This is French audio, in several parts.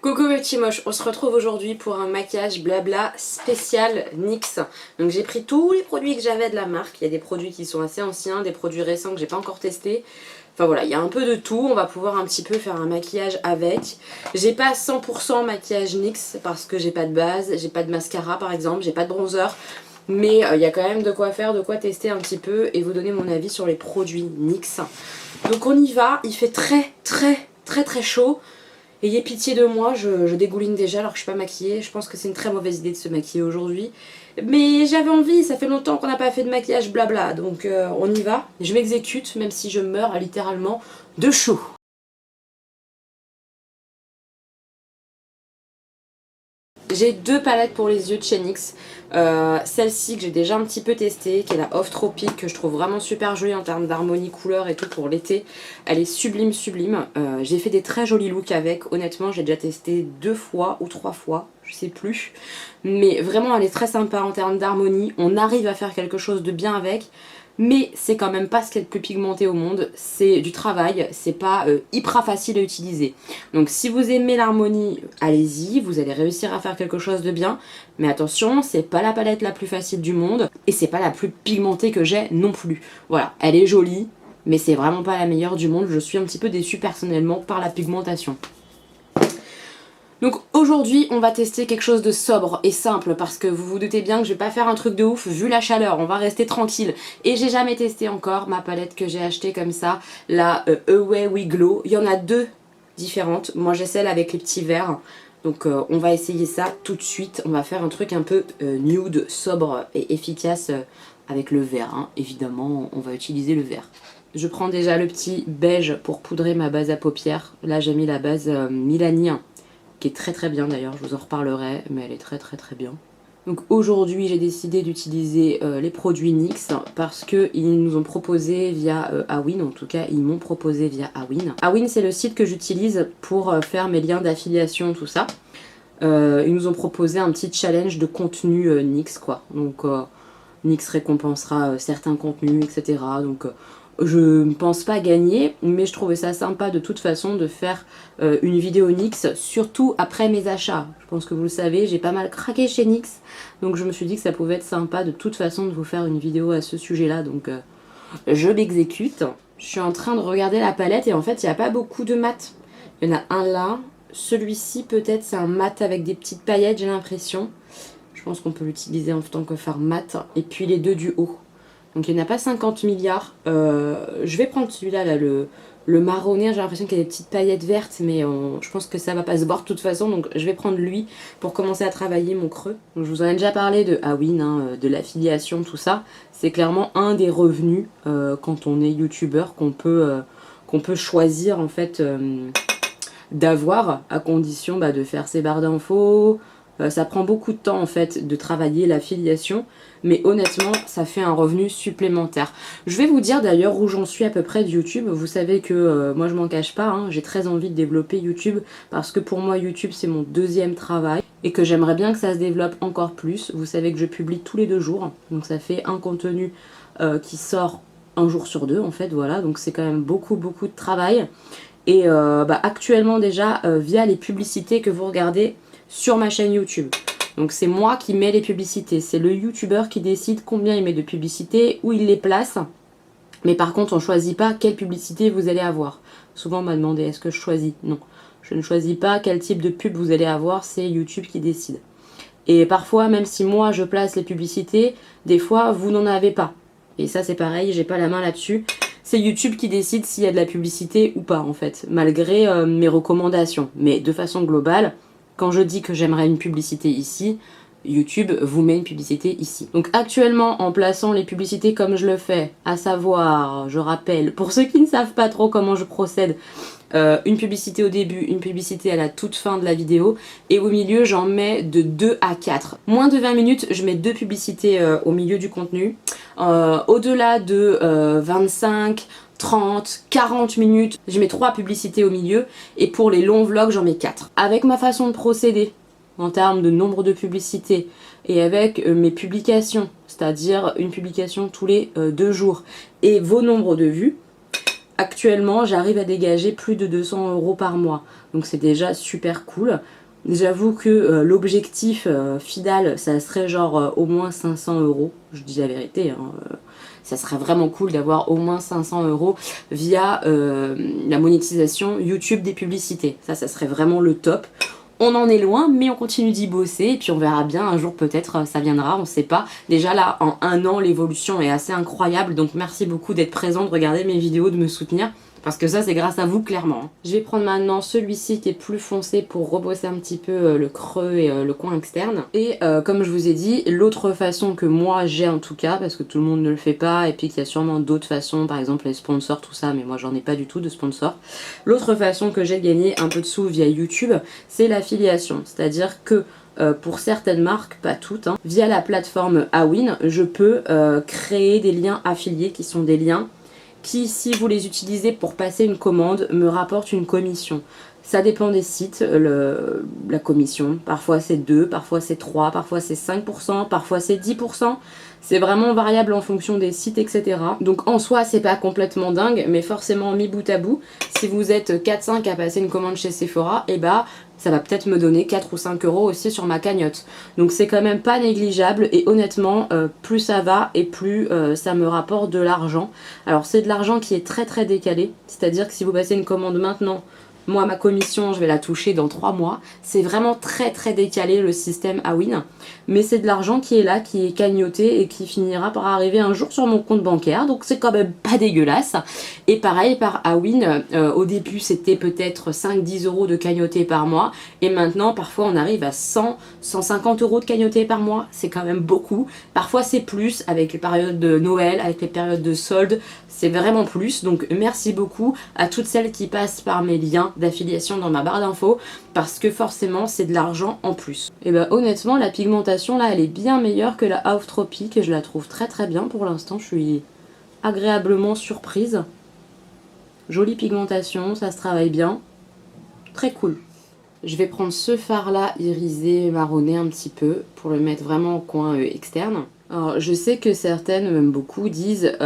Coucou mes petits moches, on se retrouve aujourd'hui pour un maquillage blabla spécial NYX. Donc j'ai pris tous les produits que j'avais de la marque. Il y a des produits qui sont assez anciens, des produits récents que j'ai pas encore testés. Enfin voilà, il y a un peu de tout, on va pouvoir un petit peu faire un maquillage avec. J'ai pas 100% maquillage NYX parce que j'ai pas de base, j'ai pas de mascara par exemple, j'ai pas de bronzer. Mais il y a quand même de quoi faire, de quoi tester un petit peu et vous donner mon avis sur les produits NYX. Donc on y va, il fait très chaud. Ayez pitié de moi, je dégouline déjà alors que je suis pas maquillée. Je pense que c'est une très mauvaise idée de se maquiller aujourd'hui. Mais j'avais envie, ça fait longtemps qu'on n'a pas fait de maquillage blabla. Donc on y va. Je m'exécute même si je meurs littéralement de chaud. J'ai deux palettes pour les yeux de chez NYX. Celle-ci que j'ai déjà un petit peu testée, qui est la Off Tropic, que je trouve vraiment super jolie en termes d'harmonie, couleur et tout pour l'été. Elle est sublime. J'ai fait des très jolis looks avec. Honnêtement, j'ai déjà testé 2 fois ou 3 fois, je sais plus. Mais vraiment, elle est très sympa en termes d'harmonie. On arrive à faire quelque chose de bien avec. Mais c'est quand même pas ce qui est le plus pigmenté au monde, c'est du travail, c'est pas hyper facile à utiliser. Donc si vous aimez l'harmonie, allez-y, vous allez réussir à faire quelque chose de bien. Mais attention, c'est pas la palette la plus facile du monde et c'est pas la plus pigmentée que j'ai non plus. Voilà, elle est jolie, mais c'est vraiment pas la meilleure du monde. Je suis un petit peu déçue personnellement par la pigmentation. Donc aujourd'hui on va tester quelque chose de sobre et simple parce que vous vous doutez bien que je vais pas faire un truc de ouf vu la chaleur, on va rester tranquille. Et j'ai jamais testé encore ma palette que j'ai achetée comme ça, la Away We Glow. Il y en a deux différentes, moi j'ai celle avec les petits verres. Donc on va essayer ça tout de suite, on va faire un truc un peu nude, sobre et efficace avec le vert. Hein. Évidemment on va utiliser le vert. Je prends déjà le petit beige pour poudrer ma base à paupières. Là j'ai mis la base Milani, qui est très bien d'ailleurs, je vous en reparlerai, mais elle est très bien. Donc aujourd'hui j'ai décidé d'utiliser les produits NYX parce qu'ils nous ont proposé via Awin, en tout cas ils m'ont proposé via Awin. Awin c'est le site que j'utilise pour faire mes liens d'affiliation, tout ça. Ils nous ont proposé un petit challenge de contenu NYX quoi, donc NYX récompensera certains contenus etc. Donc je ne pense pas gagner, mais je trouvais ça sympa de toute façon de faire une vidéo NYX, surtout après mes achats. Je pense que vous le savez, j'ai pas mal craqué chez NYX, donc je me suis dit que ça pouvait être sympa de toute façon de vous faire une vidéo à ce sujet-là, donc je m'exécute. Je suis en train de regarder la palette et en fait il n'y a pas beaucoup de mat. Il y en a un là, celui-ci peut-être c'est un mat avec des petites paillettes j'ai l'impression. Je pense qu'on peut l'utiliser en tant que fard mat, et puis les deux du haut. Donc il n'y en a pas 50 milliards. Je vais prendre celui-là, là, le marronné. J'ai l'impression qu'il y a des petites paillettes vertes, mais je pense que ça va pas se voir de toute façon. Donc je vais prendre lui pour commencer à travailler mon creux. Donc, je vous en ai déjà parlé de Awin, hein, de l'affiliation, tout ça. C'est clairement un des revenus quand on est youtubeur qu'on peut choisir en fait d'avoir à condition de faire ses barres d'infos. Ça prend beaucoup de temps en fait de travailler l'affiliation, mais honnêtement ça fait un revenu supplémentaire. Je vais vous dire d'ailleurs où j'en suis à peu près de YouTube. Vous savez que moi je m'en cache pas, hein, j'ai très envie de développer YouTube parce que pour moi YouTube c'est mon deuxième travail et que j'aimerais bien que ça se développe encore plus. Vous savez que je publie tous les 2 jours, donc ça fait un contenu qui sort un jour sur 2 en fait, voilà, donc c'est quand même beaucoup de travail. Et actuellement déjà via les publicités que vous regardez sur ma chaîne YouTube. Donc c'est moi qui mets les publicités. C'est le youtubeur qui décide combien il met de publicités, où il les place. Mais par contre on ne choisit pas quelle publicité vous allez avoir. Souvent on m'a demandé est-ce que je choisis? Non. Je ne choisis pas quel type de pub vous allez avoir, c'est YouTube qui décide. Et parfois même si moi je place les publicités, des fois vous n'en avez pas. Et ça c'est pareil, j'ai pas la main là-dessus. C'est YouTube qui décide s'il y a de la publicité ou pas en fait, malgré mes recommandations. Mais de façon globale, quand je dis que j'aimerais une publicité ici, YouTube vous met une publicité ici. Donc actuellement, en plaçant les publicités comme je le fais, à savoir, je rappelle, pour ceux qui ne savent pas trop comment je procède, une publicité au début, une publicité à la toute fin de la vidéo, et au milieu j'en mets de 2 à 4. Moins de 20 minutes, je mets 2 publicités au milieu du contenu. Au-delà de 25, 30, 40 minutes, je mets 3 publicités au milieu, et pour les longs vlogs j'en mets 4. Avec ma façon de procéder en termes de nombre de publicités et avec mes publications, c'est-à-dire une publication tous les 2 jours, et vos nombres de vues, Actuellement, j'arrive à dégager plus de 200 € par mois. Donc c'est déjà super cool. J'avoue que l'objectif final, ça serait genre au moins 500 €. Je dis la vérité, hein, ça serait vraiment cool d'avoir au moins 500 € via la monétisation YouTube des publicités. Ça serait vraiment le top. On en est loin, mais on continue d'y bosser et puis on verra bien, un jour peut-être ça viendra, on sait pas. Déjà là, en un an, l'évolution est assez incroyable, donc merci beaucoup d'être présent, de regarder mes vidéos, de me soutenir. Parce que ça c'est grâce à vous clairement. Je vais prendre maintenant celui-ci qui est plus foncé pour rebosser un petit peu le creux et le coin externe. Et comme je vous ai dit, l'autre façon que moi j'ai en tout cas, parce que tout le monde ne le fait pas et puis qu'il y a sûrement d'autres façons, par exemple les sponsors, tout ça, mais moi j'en ai pas du tout de sponsors. L'autre façon que j'ai de gagner un peu de sous via YouTube, c'est l'affiliation. C'est-à-dire que pour certaines marques, pas toutes, hein, via la plateforme Awin, je peux créer des liens affiliés qui sont des liens qui, si vous les utilisez pour passer une commande, me rapportent une commission. Ça dépend des sites, la commission. Parfois c'est 2, parfois c'est 3, parfois c'est 5%, parfois c'est 10%. C'est vraiment variable en fonction des sites, etc. Donc en soi, c'est pas complètement dingue, mais forcément mis bout à bout, si vous êtes 4-5 à passer une commande chez Sephora, et bah ça va peut-être me donner 4 ou 5 € aussi sur ma cagnotte. Donc c'est quand même pas négligeable et honnêtement, plus ça va et plus ça me rapporte de l'argent. Alors c'est de l'argent qui est très très décalé, c'est-à-dire que si vous passez une commande maintenant, moi ma commission je vais la toucher dans 3 mois. C'est vraiment très très décalé le système Awin. Mais c'est de l'argent qui est là, qui est cagnoté et qui finira par arriver un jour sur mon compte bancaire. Donc c'est quand même pas dégueulasse. Et pareil par Awin, au début c'était peut-être 5-10 € de cagnoté par mois. Et maintenant parfois on arrive à 100-150 € de cagnoté par mois. C'est quand même beaucoup. Parfois c'est plus avec les périodes de Noël, avec les périodes de soldes. C'est vraiment plus. Donc merci beaucoup à toutes celles qui passent par mes liens d'affiliation dans ma barre d'infos, parce que forcément c'est de l'argent en plus. Et bah honnêtement la pigmentation là elle est bien meilleure que la Off Tropic et je la trouve très très bien pour l'instant, je suis agréablement surprise. Jolie pigmentation, ça se travaille bien, très cool. Je vais prendre ce fard là irisé marronné un petit peu pour le mettre vraiment au coin externe. Alors je sais que certaines, même beaucoup, disent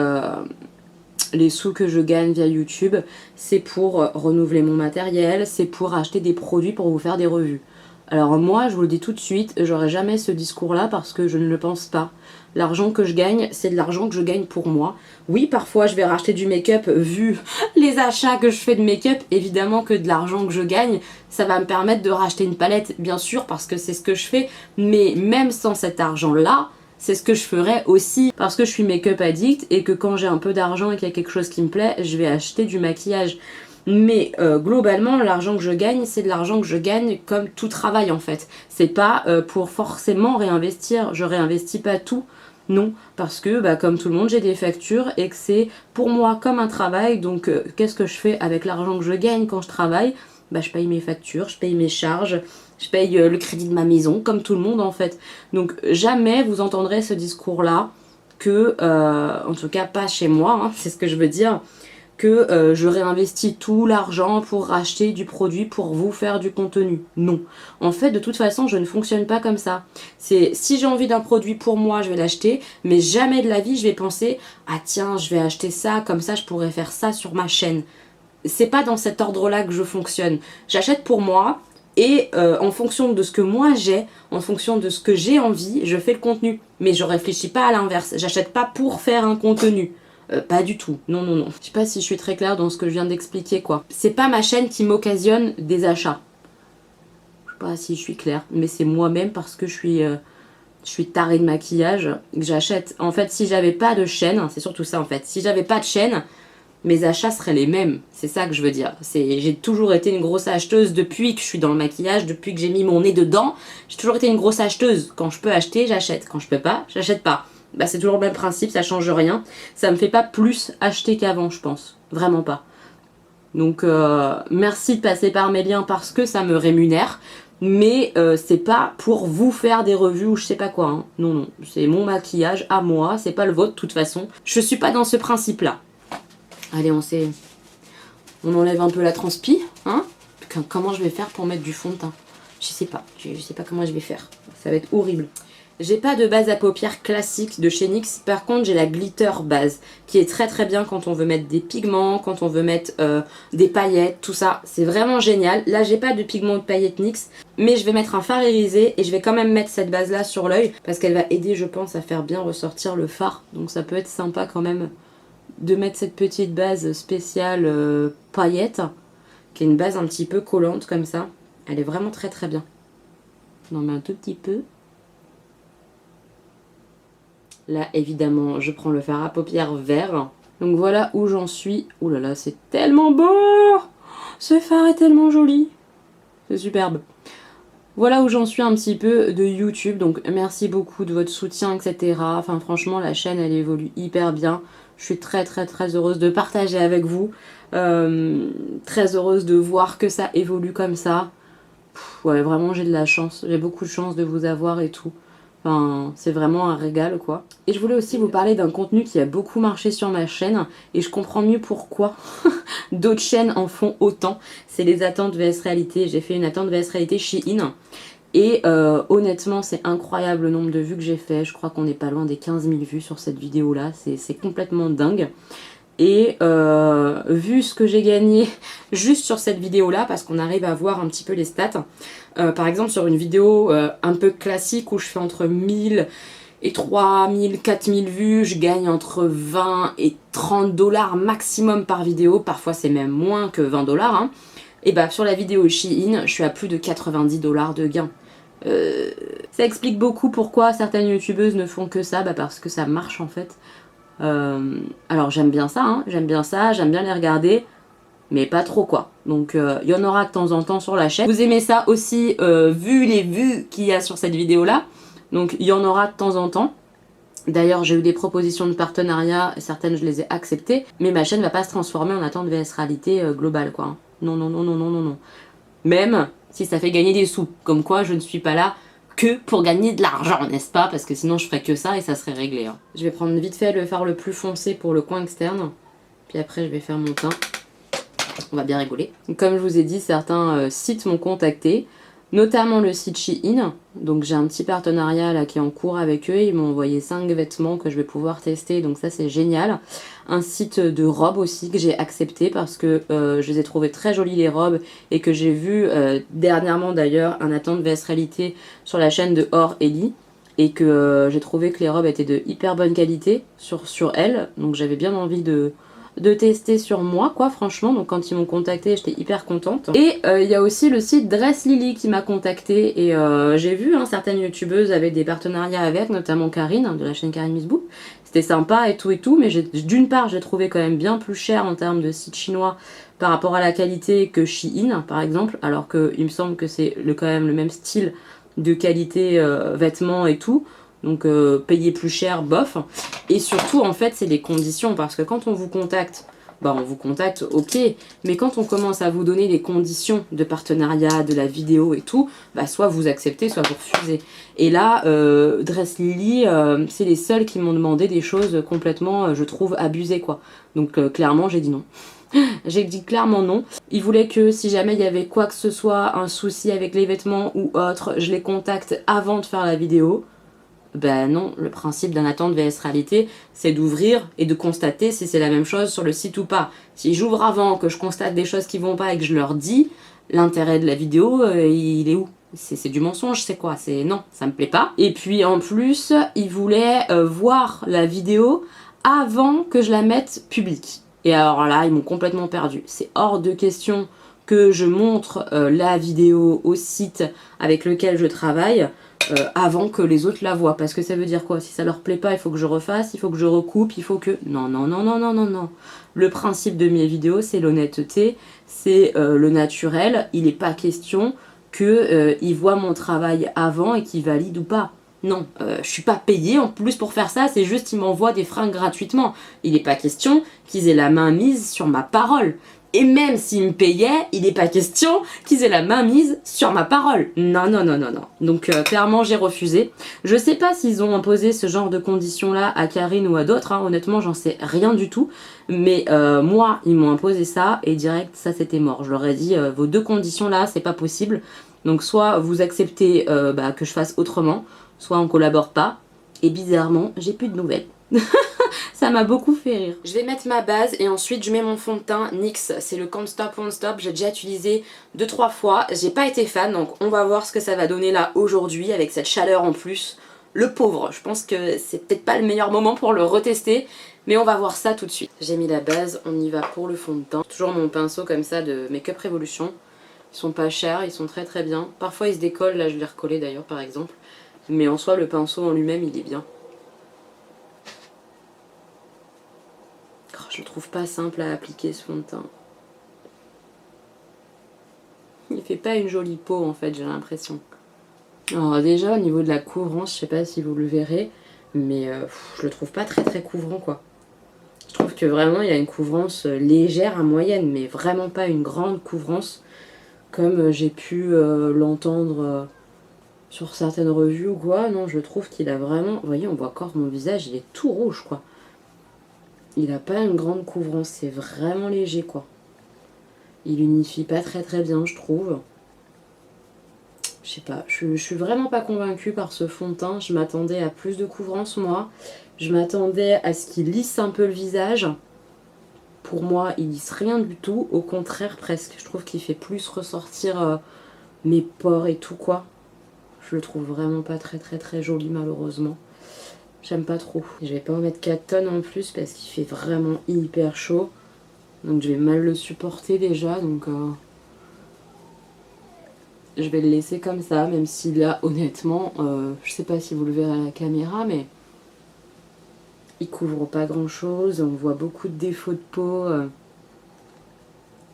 les sous que je gagne via YouTube, c'est pour renouveler mon matériel, c'est pour acheter des produits pour vous faire des revues. Alors moi, je vous le dis tout de suite, j'aurai jamais ce discours-là parce que je ne le pense pas. L'argent que je gagne, c'est de l'argent que je gagne pour moi. Oui, parfois je vais racheter du make-up, vu les achats que je fais de make-up, évidemment que de l'argent que je gagne, ça va me permettre de racheter une palette, bien sûr, parce que c'est ce que je fais. Mais même sans cet argent-là, c'est ce que je ferais aussi parce que je suis make-up addict et que quand j'ai un peu d'argent et qu'il y a quelque chose qui me plaît, je vais acheter du maquillage. Mais globalement, l'argent que je gagne, c'est de l'argent que je gagne comme tout travail en fait. C'est pas pour forcément réinvestir, je réinvestis pas tout. Non, parce que bah, comme tout le monde, j'ai des factures et que c'est pour moi comme un travail. Donc qu'est-ce que je fais avec l'argent que je gagne quand je travaille? Bah, je paye mes factures, je paye mes charges, je paye le crédit de ma maison, comme tout le monde en fait. Donc jamais vous entendrez ce discours-là, que, en tout cas pas chez moi, hein, c'est ce que je veux dire, que je réinvestis tout l'argent pour racheter du produit, pour vous faire du contenu. Non. En fait, de toute façon, je ne fonctionne pas comme ça. C'est si j'ai envie d'un produit pour moi, je vais l'acheter, mais jamais de la vie, je vais penser « Ah tiens, je vais acheter ça, comme ça, je pourrais faire ça sur ma chaîne. » C'est pas dans cet ordre-là que je fonctionne. J'achète pour moi et en fonction de ce que moi j'ai, en fonction de ce que j'ai envie, je fais le contenu. Mais je réfléchis pas à l'inverse. J'achète pas pour faire un contenu. Pas du tout. Non, non, non. Je sais pas si je suis très claire dans ce que je viens d'expliquer, quoi. C'est pas ma chaîne qui m'occasionne des achats. Je sais pas si je suis claire, mais c'est moi-même parce que je suis tarée de maquillage que j'achète. En fait, si j'avais pas de chaîne, c'est surtout ça en fait. Si j'avais pas de chaîne, mes achats seraient les mêmes. C'est ça que je veux dire. J'ai toujours été une grosse acheteuse depuis que je suis dans le maquillage, depuis que j'ai mis mon nez dedans. J'ai toujours été une grosse acheteuse. Quand je peux acheter, j'achète. Quand je peux pas, j'achète pas. Bah, c'est toujours le même principe, ça change rien. Ça me fait pas plus acheter qu'avant, je pense. Vraiment pas. Donc, merci de passer par mes liens parce que ça me rémunère. Mais c'est pas pour vous faire des revues ou je sais pas quoi. Hein. Non, non. C'est mon maquillage à moi. C'est pas le vôtre, de toute façon. Je suis pas dans ce principe-là. Allez, on enlève un peu la transpi, hein. Comment je vais faire pour mettre du fond de teint? Je sais pas comment je vais faire. Ça va être horrible. J'ai pas de base à paupières classique de chez NYX, par contre j'ai la glitter base qui est très très bien quand on veut mettre des pigments, quand on veut mettre des paillettes, tout ça, c'est vraiment génial. Là j'ai pas de pigments ou de paillettes NYX, mais je vais mettre un fard irisé et je vais quand même mettre cette base là sur l'œil parce qu'elle va aider je pense à faire bien ressortir le fard, donc ça peut être sympa quand même de mettre cette petite base spéciale paillettes, qui est une base un petit peu collante comme ça, elle est vraiment très très bien. On en met un tout petit peu. Là, évidemment, je prends le fard à paupières vert. Donc voilà où j'en suis. Ouh là là, c'est tellement beau! Ce fard est tellement joli. C'est superbe. Voilà où j'en suis un petit peu de YouTube. Donc merci beaucoup de votre soutien, etc. Enfin franchement, la chaîne, elle évolue hyper bien. Je suis très très très heureuse de partager avec vous. Très heureuse de voir que ça évolue comme ça. Ouais, vraiment, j'ai de la chance. J'ai beaucoup de chance de vous avoir et tout. Enfin, c'est vraiment un régal quoi. Et je voulais aussi vous parler d'un contenu qui a beaucoup marché sur ma chaîne et je comprends mieux pourquoi d'autres chaînes en font autant. C'est les attentes vs réalité. J'ai fait une attente vs réalité Shein et honnêtement c'est incroyable le nombre de vues que j'ai fait. Je crois qu'on n'est pas loin des 15 000 vues sur cette vidéo là. C'est complètement dingue. Et vu ce que j'ai gagné juste sur cette vidéo là, parce qu'on arrive à voir un petit peu les stats, par exemple sur une vidéo un peu classique où je fais entre 1000 et 3000, 4000 vues, je gagne entre 20 et 30 dollars maximum par vidéo, parfois c'est même moins que 20 dollars, hein. Et bah sur la vidéo Shein, je suis à plus de 90 dollars de gain. Ça explique beaucoup pourquoi certaines youtubeuses ne font que ça, bah parce que ça marche en fait. Alors j'aime bien ça, hein, j'aime bien les regarder, mais pas trop quoi. Donc il y en aura de temps en temps sur la chaîne. Vous aimez ça aussi, vu les vues qu'il y a sur cette vidéo là, donc il y en aura de temps en temps. D'ailleurs j'ai eu des propositions de partenariat, certaines je les ai acceptées, mais ma chaîne va pas se transformer en attente vs réalité globale quoi. Hein. Non non non non non non non. Même si ça fait gagner des sous, comme quoi je ne suis pas là que pour gagner de l'argent, n'est-ce pas? Parce que sinon je ferais que ça et ça serait réglé. Hein. Je vais prendre vite fait le fard le plus foncé pour le coin externe. Puis après je vais faire mon teint. On va bien rigoler. Comme je vous ai dit, certains sites m'ont contacté. Notamment le site Shein. Donc j'ai un petit partenariat là qui est en cours avec eux. Ils m'ont envoyé 5 vêtements que je vais pouvoir tester. Donc ça c'est génial. Un site de robes aussi que j'ai accepté parce que je les ai trouvées très jolies les robes. Et que j'ai vu dernièrement d'ailleurs un attente vs réalité sur la chaîne de Or Ellie. Et que j'ai trouvé que les robes étaient de hyper bonne qualité sur elles. Donc j'avais bien envie de tester sur moi quoi franchement, donc quand ils m'ont contacté j'étais hyper contente. Et il y a aussi le site Dress Lily qui m'a contacté et j'ai vu hein, certaines youtubeuses avaient des partenariats avec, notamment Karine de la chaîne Karine Miss Boop. C'était sympa et tout mais d'une part j'ai trouvé quand même bien plus cher en termes de site chinois par rapport à la qualité que Shein par exemple, alors que il me semble que c'est quand même le même style de qualité vêtements et tout. Donc payer plus cher, bof. Et surtout en fait c'est les conditions, parce que quand on vous contacte, bah on vous contacte ok, mais quand on commence à vous donner les conditions de partenariat, de la vidéo et tout, bah soit vous acceptez, soit vous refusez. Et là, Dress Lily, c'est les seuls qui m'ont demandé des choses complètement, je trouve, abusées quoi. Donc clairement j'ai dit non. J'ai dit clairement non. Ils voulaient que si jamais il y avait quoi que ce soit, un souci avec les vêtements ou autre, je les contacte avant de faire la vidéo. Ben non, le principe d'un attente vs réalité, c'est d'ouvrir et de constater si c'est la même chose sur le site ou pas. Si j'ouvre avant, que je constate des choses qui vont pas et que je leur dis, l'intérêt de la vidéo, il est où? C'est du mensonge, c'est quoi? C'est non, ça me plaît pas. Et puis en plus, ils voulaient voir la vidéo avant que je la mette publique. Et alors là, ils m'ont complètement perdu. C'est hors de question que je montre la vidéo au site avec lequel je travaille avant que les autres la voient. Parce que ça veut dire quoi? Si ça leur plaît pas, il faut que je refasse, il faut que je recoupe, il faut que... Non, non, non, non, non, non, non. Le principe de mes vidéos, c'est l'honnêteté, c'est le naturel. Il n'est pas question qu'ils voient mon travail avant et qu'ils valident ou pas. Non, je suis pas payée en plus pour faire ça, c'est juste qu'ils m'envoient des fringues gratuitement. Il n'est pas question qu'ils aient la main mise sur ma parole. Et même s'ils me payaient, il n'est pas question qu'ils aient la main mise sur ma parole. Non, non, non, non, non. Donc clairement, j'ai refusé. Je sais pas s'ils ont imposé ce genre de conditions-là à Karine ou à d'autres. Hein. Honnêtement, j'en sais rien du tout. Mais moi, ils m'ont imposé ça et direct, ça c'était mort. Je leur ai dit, vos deux conditions-là, c'est pas possible. Donc soit vous acceptez que je fasse autrement, soit on collabore pas. Et bizarrement, j'ai plus de nouvelles. Ça m'a beaucoup fait rire. Je vais mettre ma base et ensuite je mets mon fond de teint NYX. C'est le Can't Stop Won't Stop. J'ai déjà utilisé 2-3 fois. J'ai pas été fan, donc on va voir ce que ça va donner là aujourd'hui avec cette chaleur en plus. Le pauvre, je pense que c'est peut-être pas le meilleur moment pour le retester, mais on va voir ça tout de suite. J'ai mis la base, on y va pour le fond de teint. Toujours mon pinceau comme ça de Make-up Revolution. Ils sont pas chers, ils sont très très bien. Parfois ils se décollent, là je l'ai recollé d'ailleurs par exemple. Mais en soi le pinceau en lui-même il est bien. Je le trouve pas simple à appliquer ce fond de teint. Il fait pas une jolie peau en fait, j'ai l'impression. Alors déjà au niveau de la couvrance, je sais pas si vous le verrez, mais je le trouve pas très très couvrant quoi. Je trouve que vraiment il y a une couvrance légère à moyenne, mais vraiment pas une grande couvrance comme j'ai pu l'entendre sur certaines revues ou quoi. Non, je trouve qu'il a vraiment... Vous voyez, on voit encore mon visage, il est tout rouge quoi. Il a pas une grande couvrance, c'est vraiment léger quoi. Il unifie pas très très bien je trouve. Je sais pas, je suis vraiment pas convaincue par ce fond de teint. Je m'attendais à plus de couvrance moi. Je m'attendais à ce qu'il lisse un peu le visage. Pour moi il lisse rien du tout, au contraire presque. Je trouve qu'il fait plus ressortir mes pores et tout quoi. Je le trouve vraiment pas très très très joli malheureusement. J'aime pas trop. Je vais pas en mettre 4 tonnes en plus parce qu'il fait vraiment hyper chaud. Donc je vais mal le supporter déjà. Donc je vais le laisser comme ça. Même si là honnêtement, je sais pas si vous le verrez à la caméra, mais il couvre pas grand chose. On voit beaucoup de défauts de peau.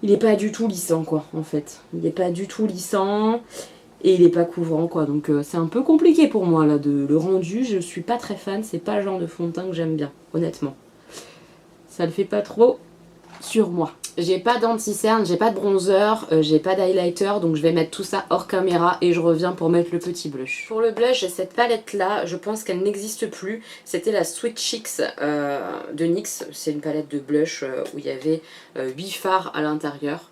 Il est pas du tout lissant quoi en fait. Il est pas du tout lissant. Et il est pas couvrant quoi, donc c'est un peu compliqué pour moi là de le rendu. Je suis pas très fan, c'est pas le genre de fond de teint que j'aime bien, honnêtement. Ça le fait pas trop sur moi. J'ai pas d'anti-cerne, j'ai pas de bronzer, j'ai pas d'highlighter, donc je vais mettre tout ça hors caméra et je reviens pour mettre le petit blush. Pour le blush, j'ai cette palette là, je pense qu'elle n'existe plus. C'était la Sweet Cheeks de NYX, c'est une palette de blush où il y avait 8 fards à l'intérieur.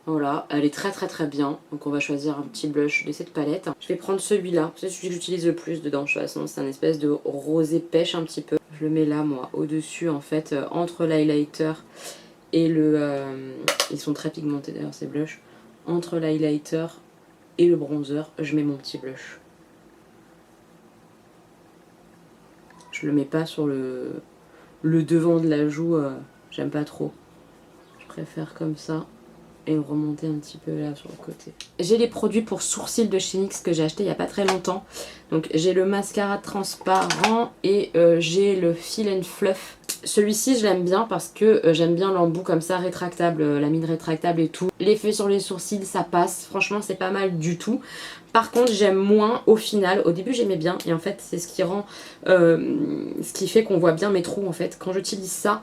Voilà, elle est très très très bien. Donc on va choisir un petit blush de cette palette. Je vais prendre celui-là, c'est celui que j'utilise le plus dedans de toute façon. C'est un espèce de rosé pêche un petit peu. Je le mets là moi, au-dessus en fait, entre l'highlighter et le... ils sont très pigmentés d'ailleurs ces blushs. Entre l'highlighter et le bronzer, je mets mon petit blush. Je le mets pas sur le devant de la joue, j'aime pas trop. Je préfère comme ça. Et remonter un petit peu là sur le côté. J'ai les produits pour sourcils de chez NYX que j'ai acheté il n'y a pas très longtemps. Donc j'ai le mascara transparent et j'ai le Fill and Fluff. Celui-ci je l'aime bien parce que j'aime bien l'embout comme ça rétractable, la mine rétractable et tout. L'effet sur les sourcils ça passe, franchement c'est pas mal du tout. Par contre j'aime moins au final, au début j'aimais bien et en fait c'est ce qui rend, ce qui fait qu'on voit bien mes trous en fait. Quand j'utilise ça,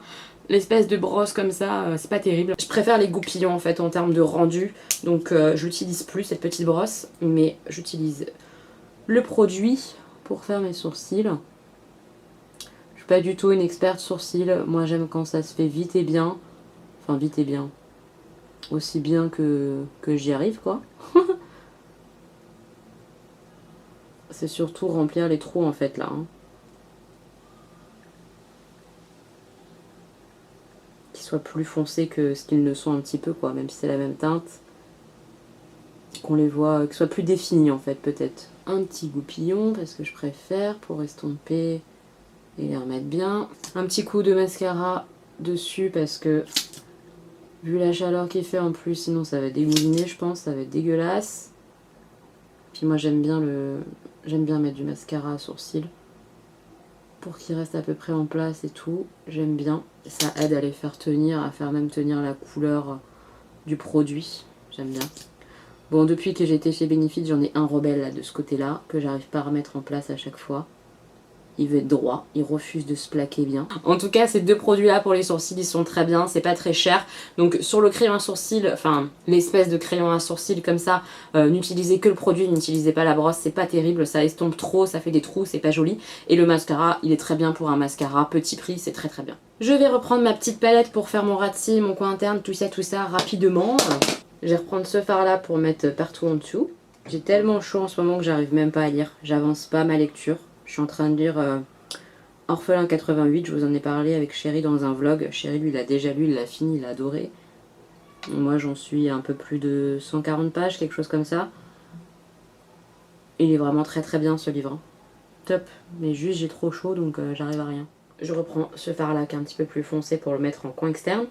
l'espèce de brosse comme ça, c'est pas terrible. Je préfère les goupillons en fait en termes de rendu. Donc j'utilise plus cette petite brosse. Mais j'utilise le produit pour faire mes sourcils. Je suis pas du tout une experte sourcils. Moi j'aime quand ça se fait vite et bien. Enfin vite et bien. Aussi bien que j'y arrive quoi. C'est surtout remplir les trous en fait là. Hein. Soit plus foncés que ce qu'ils ne sont un petit peu quoi, même si c'est la même teinte, qu'on les voit, qu'ils soient plus définis en fait peut-être. Un petit goupillon parce que je préfère pour estomper et les remettre bien. Un petit coup de mascara dessus parce que vu la chaleur qu'il fait en plus, sinon ça va dégouliner je pense, ça va être dégueulasse. Puis moi j'aime bien mettre du mascara à sourcils pour qu'il reste à peu près en place et tout, j'aime bien. Ça aide à les faire tenir, à faire même tenir la couleur du produit, j'aime bien. Bon, depuis que j'ai été chez Benefit, j'en ai un rebelle là de ce côté-là, que j'arrive pas à remettre en place à chaque fois. Il veut être droit, il refuse de se plaquer bien. En tout cas, ces deux produits-là pour les sourcils, ils sont très bien, c'est pas très cher. Donc sur le crayon à sourcils, enfin l'espèce de crayon à sourcils comme ça, n'utilisez que le produit, n'utilisez pas la brosse, c'est pas terrible, ça estompe trop, ça fait des trous, c'est pas joli. Et le mascara, il est très bien pour un mascara, petit prix, c'est très très bien. Je vais reprendre ma petite palette pour faire mon ras de cils, mon coin interne, tout ça rapidement. Je vais reprendre ce fard là pour mettre partout en dessous. J'ai tellement chaud en ce moment que j'arrive même pas à lire. J'avance pas ma lecture. Je suis en train de lire Orphelin 88, je vous en ai parlé avec Chéri dans un vlog. Chéri, lui, il a déjà lu, il l'a fini, il a adoré. Moi, j'en suis à un peu plus de 140 pages, quelque chose comme ça. Il est vraiment très très bien ce livre. Top. Mais juste, j'ai trop chaud, donc j'arrive à rien. Je reprends ce fard là qui est un petit peu plus foncé pour le mettre en coin externe.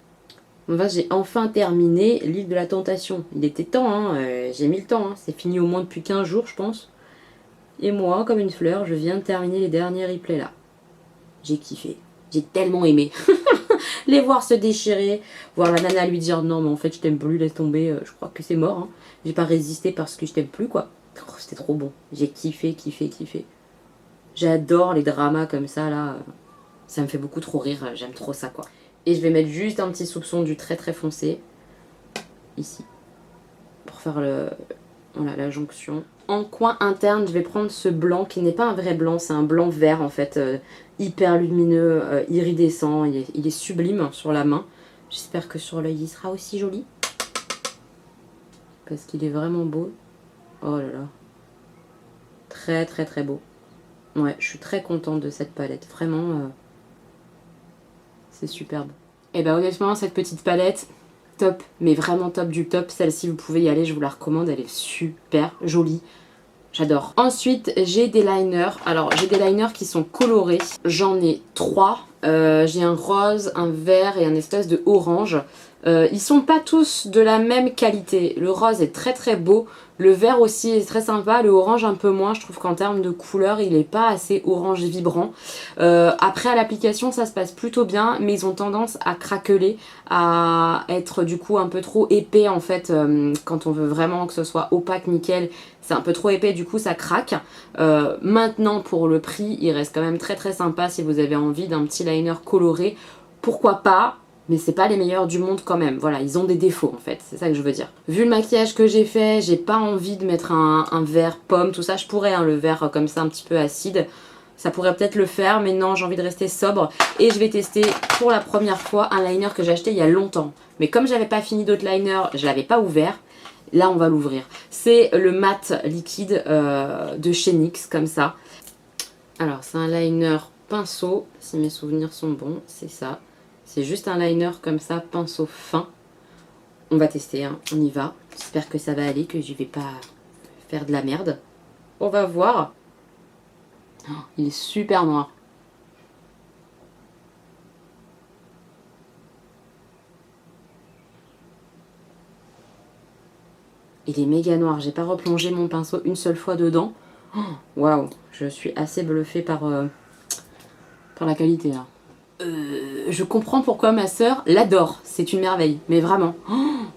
Enfin, j'ai enfin terminé l'île de la tentation. Il était temps, hein, j'ai mis le temps. Hein. C'est fini au moins depuis 15 jours, je pense. Et moi, comme une fleur, je viens de terminer les derniers replays là. J'ai kiffé. J'ai tellement aimé. Les voir se déchirer, voir la nana lui dire non mais en fait je t'aime plus, laisse tomber, je crois que c'est mort. Hein. J'ai pas résisté parce que je t'aime plus quoi. Oh, c'était trop bon. J'ai kiffé, kiffé, kiffé. J'adore les dramas comme ça là. Ça me fait beaucoup trop rire, j'aime trop ça quoi. Et je vais mettre juste un petit soupçon du très très foncé. Ici. Pour faire voilà, la jonction. En coin interne, je vais prendre ce blanc qui n'est pas un vrai blanc, c'est un blanc vert en fait, hyper lumineux, iridescent, il est sublime sur la main. J'espère que sur l'œil il sera aussi joli. Parce qu'il est vraiment beau. Oh là là. Très très très beau. Ouais, je suis très contente de cette palette, vraiment, c'est superbe. Et bah honnêtement, cette petite palette, top, mais vraiment top du top. Celle-ci, vous pouvez y aller, je vous la recommande, elle est super jolie. J'adore. Ensuite, j'ai des liners. Alors, j'ai des liners qui sont colorés. J'en ai 3. J'ai un rose, un vert et un espèce de orange. Ils sont pas tous de la même qualité. Le rose est très très beau. Le vert aussi est très sympa. Le orange un peu moins. Je trouve qu'en termes de couleur, il est pas assez orange vibrant. Après, à l'application, ça se passe plutôt bien. Mais ils ont tendance à craqueler, à être du coup un peu trop épais en fait. Quand on veut vraiment que ce soit opaque, nickel. C'est un peu trop épais, du coup ça craque. Maintenant pour le prix, il reste quand même très très sympa si vous avez envie d'un petit liner coloré. Pourquoi pas, mais c'est pas les meilleurs du monde quand même. Voilà, ils ont des défauts en fait, c'est ça que je veux dire. Vu le maquillage que j'ai fait, j'ai pas envie de mettre un vert pomme, tout ça. Je pourrais, hein, le vert comme ça un petit peu acide. Ça pourrait peut-être le faire, mais non, j'ai envie de rester sobre. Et je vais tester pour la première fois un liner que j'ai acheté il y a longtemps. Mais comme j'avais pas fini d'autres liners, je l'avais pas ouvert. Là, on va l'ouvrir. C'est le mat liquide de chez NYX, comme ça. Alors, c'est un liner pinceau, si mes souvenirs sont bons, c'est ça. C'est juste un liner comme ça, pinceau fin. On va tester, hein. On y va. J'espère que ça va aller, que je vais pas faire de la merde. On va voir. Oh, il est super noir. Il est méga noir. J'ai pas replongé mon pinceau une seule fois dedans. Waouh, je suis assez bluffée par la qualité là. Je comprends pourquoi ma soeur l'adore. C'est une merveille, mais vraiment.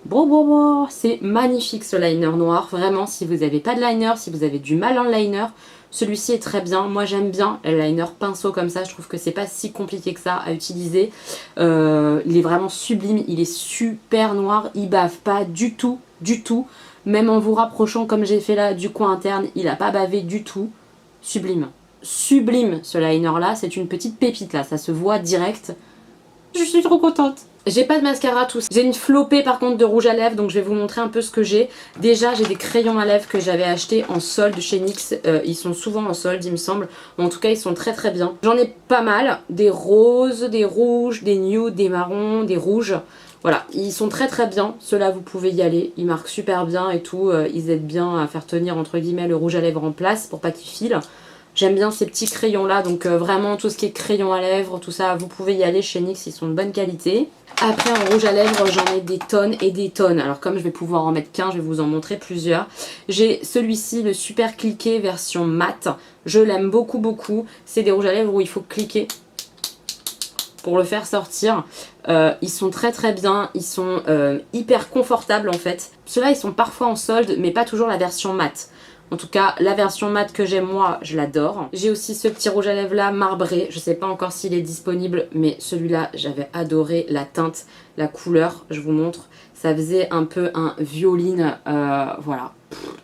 Bon, c'est magnifique ce liner noir. Vraiment, si vous n'avez pas de liner, si vous avez du mal en liner, celui-ci est très bien. Moi, j'aime bien le liner pinceau comme ça. Je trouve que c'est pas si compliqué que ça à utiliser. Il est vraiment sublime. Il est super noir. Il bave pas du tout, du tout. Même en vous rapprochant comme j'ai fait là du coin interne, il a pas bavé du tout. Sublime. Sublime ce liner là, c'est une petite pépite là, ça se voit direct. Je suis trop contente. J'ai pas de mascara tous. J'ai une flopée par contre de rouge à lèvres, donc je vais vous montrer un peu ce que j'ai. Déjà j'ai des crayons à lèvres que j'avais achetés en solde chez NYX. Ils sont souvent en solde il me semble. En tout cas ils sont très très bien. J'en ai pas mal. Des roses, des rouges, des nudes, des marrons, des rouges. Voilà, ils sont très très bien. Ceux-là vous pouvez y aller. Ils marquent super bien et tout. Ils aident bien à faire tenir entre guillemets le rouge à lèvres en place pour pas qu'il file. J'aime bien ces petits crayons là, donc vraiment tout ce qui est crayon à lèvres, tout ça, vous pouvez y aller chez NYX, ils sont de bonne qualité. Après en rouge à lèvres, j'en ai des tonnes et des tonnes. Alors comme je vais pouvoir en mettre qu'un, je vais vous en montrer plusieurs. J'ai celui-ci, le Super Cliqué version mat. Je l'aime beaucoup beaucoup. C'est des rouges à lèvres où il faut cliquer pour le faire sortir. Ils sont très très bien, ils sont hyper confortables en fait. Ceux-là ils sont parfois en solde, mais pas toujours la version mat. En tout cas, la version mat que j'ai moi, je l'adore. J'ai aussi ce petit rouge à lèvres là, marbré. Je sais pas encore s'il est disponible, mais celui-là, j'avais adoré la teinte, la couleur. Je vous montre. Ça faisait un peu un violine. Voilà,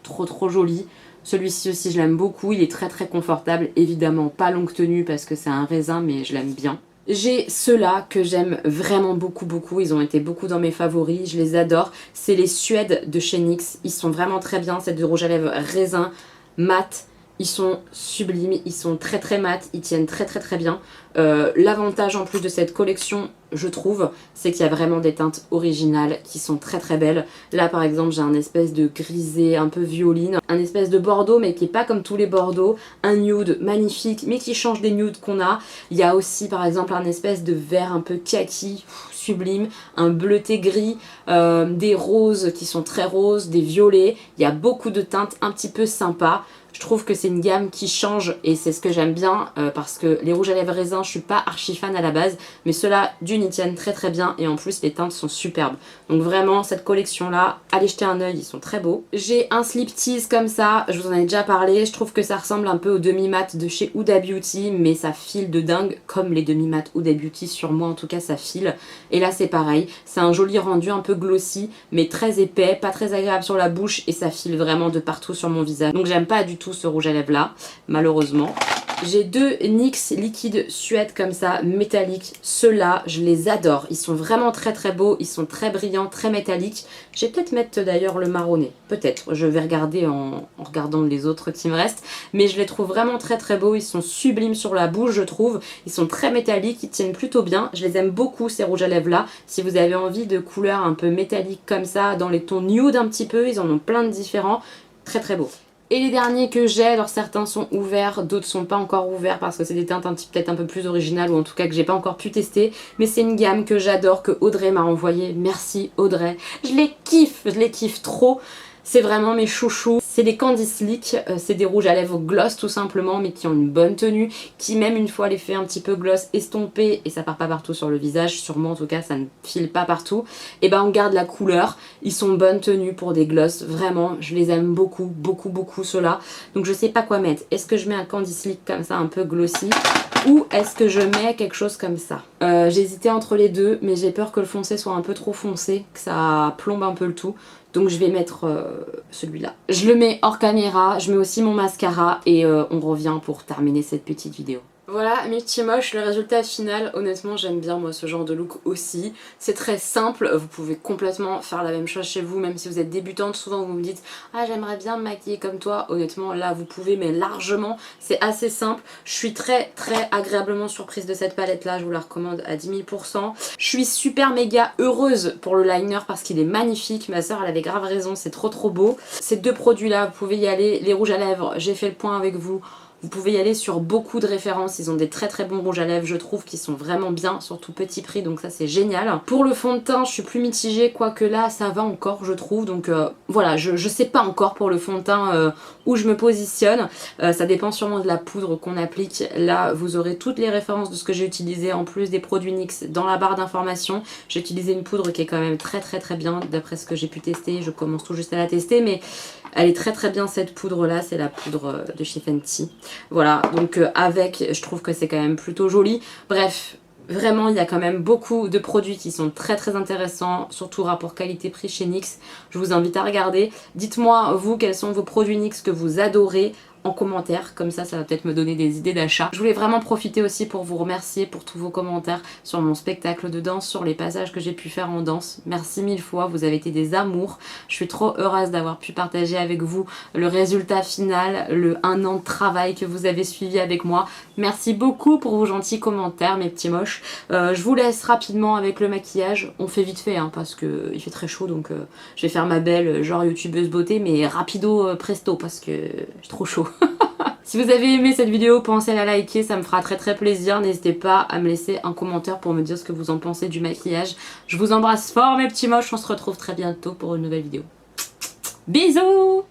trop trop joli. Celui-ci aussi, je l'aime beaucoup. Il est très très confortable. Évidemment, pas longue tenue parce que c'est un raisin, mais je l'aime bien. J'ai ceux-là que j'aime vraiment beaucoup, ils ont été beaucoup dans mes favoris, je les adore. C'est les Suèdes de chez NYX, ils sont vraiment très bien, c'est du rouge à lèvres raisin, mat. Ils sont sublimes, ils sont très mat, ils tiennent très bien. L'avantage en plus de cette collection, je trouve, c'est qu'il y a vraiment des teintes originales qui sont très belles. Là par exemple j'ai un espèce de grisé un peu violine, un espèce de bordeaux mais qui est pas comme tous les bordeaux, un nude magnifique mais qui change des nudes qu'on a. Il y a aussi par exemple un espèce de vert un peu kaki, sublime, un bleuté gris, des roses qui sont très roses, des violets. Il y a beaucoup de teintes un petit peu sympas. Je trouve que c'est une gamme qui change et c'est ce que j'aime bien parce que les rouges à lèvres raisins, je suis pas archi fan à la base, mais ceux-là d'une ils tiennent très bien et en plus les teintes sont superbes. Donc vraiment cette collection là, allez jeter un oeil, ils sont très beaux. J'ai un slip tease comme ça, je vous en ai déjà parlé, je trouve que ça ressemble un peu aux demi-mat de chez Huda Beauty mais ça file de dingue comme les demi-mat Huda Beauty, sur moi en tout cas ça file. Et là c'est pareil, c'est un joli rendu un peu glossy mais très épais, pas très agréable sur la bouche et ça file vraiment de partout sur mon visage. Donc j'aime pas du tout ce rouge à lèvres là, malheureusement. J'ai deux NYX liquides Suède comme ça, métalliques. Ceux-là, je les adore. Ils sont vraiment très beaux, ils sont très brillants, très métalliques. Je vais peut-être mettre d'ailleurs le marronné. Peut-être, je vais regarder en regardant les autres qui me restent. Mais je les trouve vraiment très beaux, ils sont sublimes sur la bouche je trouve. Ils sont très métalliques, ils tiennent plutôt bien. Je les aime beaucoup ces rouges à lèvres là. Si vous avez envie de couleurs un peu métalliques comme ça, dans les tons nude un petit peu, ils en ont plein de différents. Très beaux. Et les derniers que j'ai, alors certains sont ouverts, d'autres sont pas encore ouverts parce que c'est des teintes peut-être un peu plus originales ou en tout cas que j'ai pas encore pu tester. Mais c'est une gamme que j'adore, que Audrey m'a envoyé. Merci Audrey. Je les kiffe trop. C'est vraiment mes chouchous. C'est les Candy Slick, c'est des rouges à lèvres gloss tout simplement, mais qui ont une bonne tenue, qui même une fois l'effet un petit peu gloss estompé, et ça part pas partout sur le visage, sûrement en tout cas ça ne file pas partout, et ben on garde la couleur, ils sont bonne tenue pour des gloss, vraiment, je les aime beaucoup ceux-là. Donc je sais pas quoi mettre, est-ce que je mets un Candy Slick comme ça un peu glossy, ou est-ce que je mets quelque chose comme ça? J'ai hésité entre les deux, mais j'ai peur que le foncé soit un peu trop foncé, que ça plombe un peu le tout. Donc je vais mettre celui-là. Je le mets hors caméra, je mets aussi mon mascara et on revient pour terminer cette petite vidéo. Voilà mes petits moches, le résultat final, honnêtement j'aime bien moi ce genre de look aussi. C'est très simple, vous pouvez complètement faire la même chose chez vous, même si vous êtes débutante, souvent vous me dites « Ah j'aimerais bien me maquiller comme toi », honnêtement là vous pouvez mais largement, c'est assez simple. Je suis très agréablement surprise de cette palette là, je vous la recommande à 10 000%. Je suis super méga heureuse pour le liner parce qu'il est magnifique, ma soeur elle avait grave raison, c'est trop beau. Ces deux produits là, vous pouvez y aller, les rouges à lèvres, j'ai fait le point avec vous. Vous pouvez y aller sur beaucoup de références, ils ont des très bons rouges à lèvres, je trouve qu'ils sont vraiment bien, surtout petit prix, donc ça c'est génial. Pour le fond de teint, je suis plus mitigée, quoique là ça va encore je trouve, donc voilà, je sais pas encore pour le fond de teint où je me positionne, ça dépend sûrement de la poudre qu'on applique. Là vous aurez toutes les références de ce que j'ai utilisé, en plus des produits NYX dans la barre d'informations. J'ai utilisé une poudre qui est quand même très bien, d'après ce que j'ai pu tester, je commence tout juste à la tester, mais elle est très bien cette poudre là, c'est la poudre de chez Fenty. Voilà, donc avec, je trouve que c'est quand même plutôt joli. Bref, vraiment il y a quand même beaucoup de produits qui sont très intéressants, surtout rapport qualité-prix chez NYX. Je vous invite à regarder. Dites-moi vous quels sont vos produits NYX que vous adorez en commentaire, comme ça va peut-être me donner des idées d'achat. Je voulais vraiment profiter aussi pour vous remercier pour tous vos commentaires sur mon spectacle de danse, sur les passages que j'ai pu faire en danse. Merci 1000 fois, vous avez été des amours. Je suis trop heureuse d'avoir pu partager avec vous le résultat final, le 1 an de travail que vous avez suivi avec moi. Merci beaucoup pour vos gentils commentaires mes petits moches. Je vous laisse rapidement avec le maquillage, on fait vite fait hein, parce que il fait très chaud donc je vais faire ma belle genre youtubeuse beauté mais rapido presto parce que j'ai trop chaud. Si vous avez aimé cette vidéo, pensez à la liker, ça me fera très plaisir. N'hésitez pas à me laisser un commentaire pour me dire ce que vous en pensez du maquillage. Je vous embrasse fort mes petits moches, on se retrouve très bientôt pour une nouvelle vidéo. Bisous!